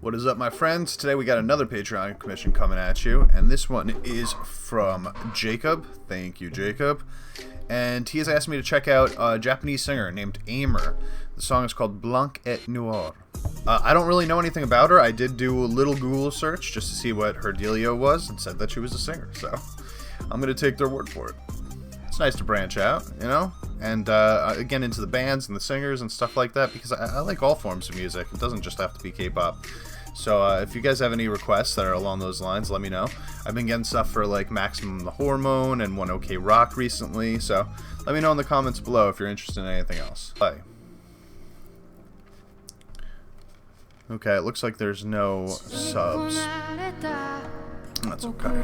What is up, my friends? Today we got another Patreon commission coming at you, and this one is from Jacob. Thank you, Jacob. And he has asked me to check out a Japanese singer named Aimer. The song is called Blanc et Noir. I don't really know anything about her. I did do a little Google search just to see what her dealio was, and said that she was a singer, so I'm going to take their word for it. It's nice to branch out, you know, and get into the bands and the singers and stuff like that, because I like all forms of music. It doesn't just have to be K-pop. So if you guys have any requests that are along those lines, let me know. I've been getting stuff for like Maximum the Hormone and One OK Rock recently, so let me know in the comments below if you're interested in anything else. Bye. Okay, it looks like there's no subs. That's okay.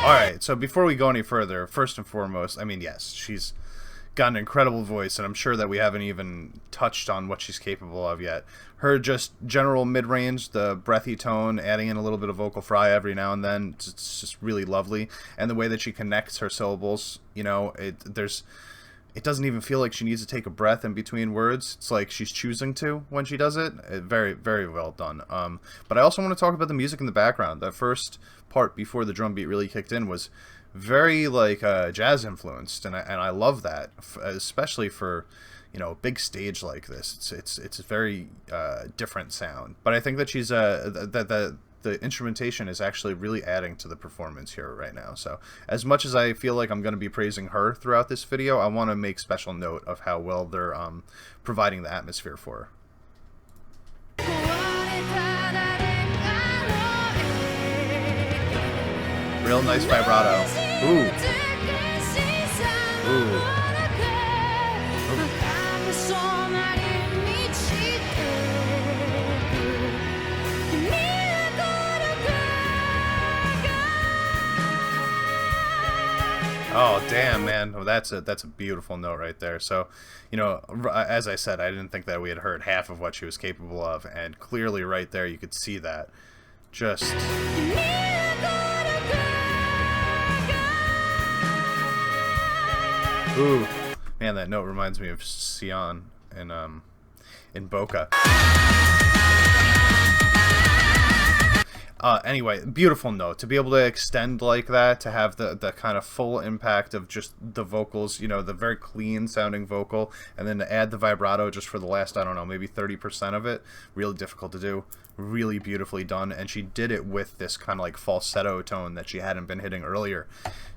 Alright, so before we go any further, first and foremost, I mean, yes, she's got an incredible voice, and I'm sure that we haven't even touched on what she's capable of yet. Her just general mid-range, the breathy tone, adding in a little bit of vocal fry every now and then, it's just really lovely. And the way that she connects her syllables, you know, it doesn't even feel like she needs to take a breath in between words. It's like she's choosing to when she does it. Very, very well done. But I also want to talk about the music in the background. That first part before the drum beat really kicked in was very like jazz influenced, and I love that, especially for, you know, a big stage like this. It's a very different sound. But I think that she's the instrumentation is actually really adding to the performance here right now. So as much as I feel like I'm going to be praising her throughout this video, I want to make special note of how well they're providing the atmosphere for her. Real nice vibrato. Ooh. Ooh. Oh damn, man! Well, that's a beautiful note right there. So, you know, as I said, I didn't think that we had heard half of what she was capable of, and clearly, right there, you could see that. Just. Ooh, man, that note reminds me of Sion in Boca. Anyway, beautiful note. To be able to extend like that, to have the kind of full impact of just the vocals, you know, the very clean sounding vocal, and then to add the vibrato just for the last, I don't know, maybe 30% of it, really difficult to do. Really beautifully done, and she did it with this kind of like falsetto tone that she hadn't been hitting earlier.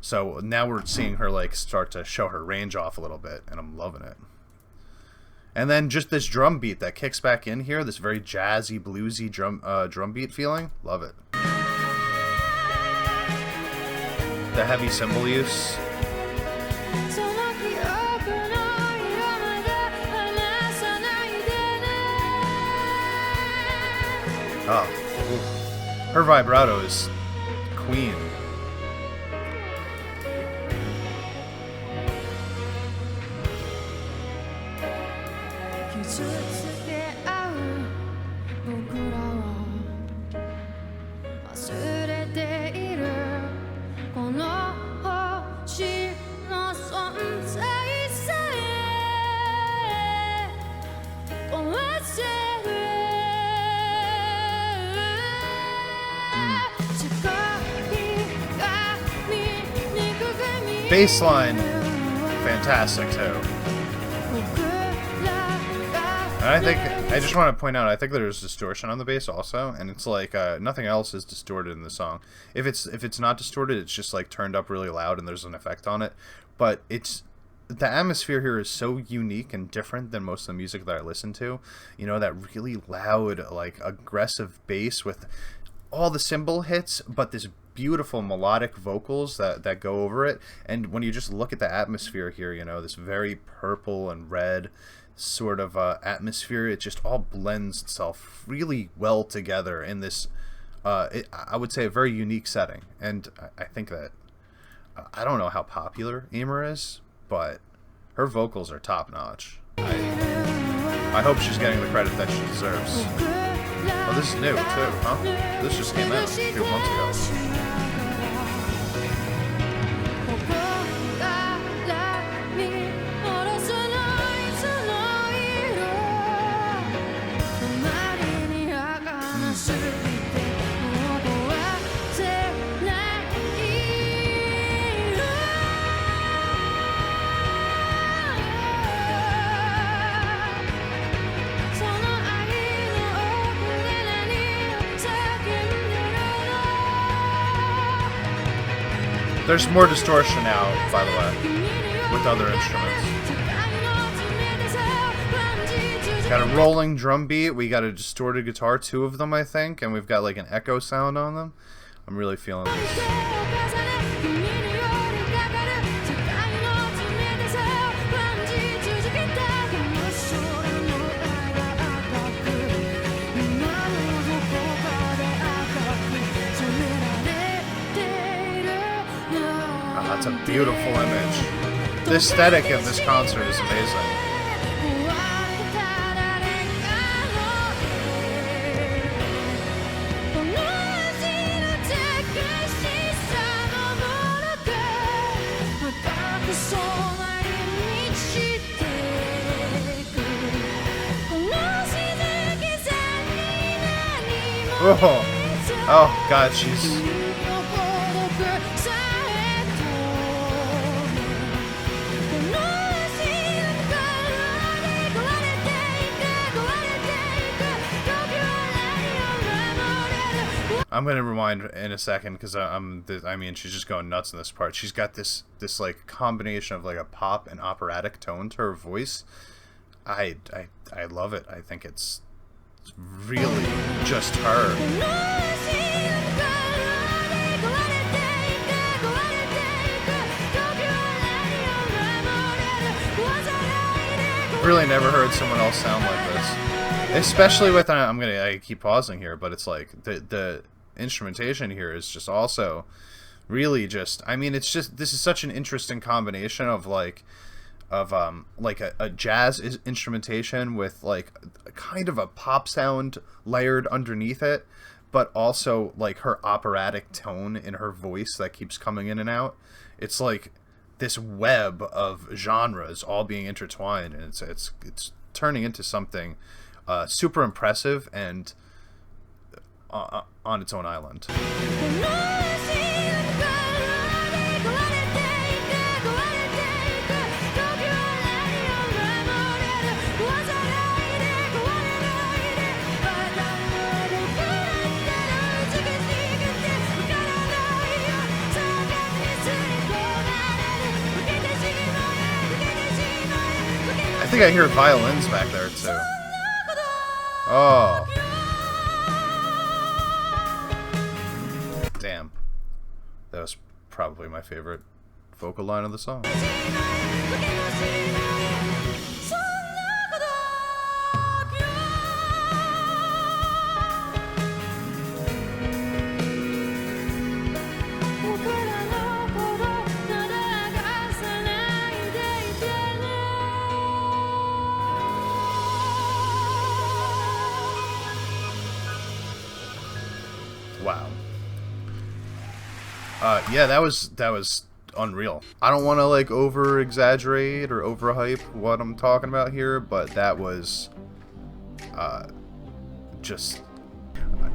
So now we're seeing her like start to show her range off a little bit, and I'm loving it. And then just this drum beat that kicks back in here, this very jazzy, bluesy drum beat feeling. Love it. The heavy cymbal use. Oh, ooh. Her vibrato is queen. Bassline, fantastic too. And I think I just want to point out, I think there's distortion on the bass also, and it's like nothing else is distorted in the song. If it's not distorted, it's just like turned up really loud and there's an effect on it. But the atmosphere here is so unique and different than most of the music that I listen to. You know, that really loud, like aggressive bass with all the cymbal hits, but this beautiful melodic vocals that go over it. And when you just look at the atmosphere here, you know, this very purple and red sort of atmosphere, it just all blends itself really well together in this I would say a very unique setting. And I think that I don't know how popular Emer is, but her vocals are top notch. I hope she's getting the credit that she deserves. Oh, this is new too, huh? This just came out a few months ago. There's more distortion now, by the way, with other instruments. Got a rolling drum beat, we got a distorted guitar, 2 of them I think, and we've got like an echo sound on them. I'm really feeling this. That's a beautiful image. The aesthetic of this concert is amazing. Oh God, she's... I'm gonna rewind in a second because I mean, she's just going nuts in this part. She's got this like combination of like a pop and operatic tone to her voice. I love it. I think it's really just her. Really never heard someone else sound like this. Especially with, I keep pausing here, but it's like the instrumentation here is just also really just, I mean, it's just, this is such an interesting combination of like a jazz instrumentation with like kind of a pop sound layered underneath it, but also like her operatic tone in her voice that keeps coming in and out. It's like this web of genres all being intertwined, and it's turning into something super impressive and on its own island. I think I hear violins back there too. Oh. Damn. That was probably my favorite vocal line of the song. Wow. Yeah, that was unreal. I don't want to like over exaggerate or overhype what I'm talking about here, but that was just,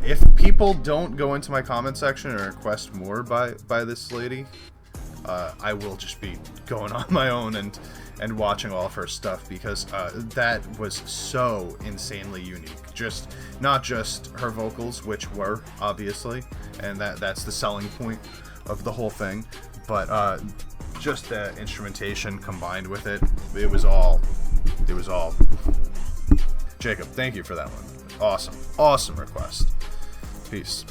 if people don't go into my comment section and request more by this lady, I will just be going on my own and watching all of her stuff, because that was so insanely unique. Just not just her vocals, which were obviously, and that's the selling point of the whole thing, but just the instrumentation combined with it, it was all. Jacob, thank you for that one. Awesome request. Peace.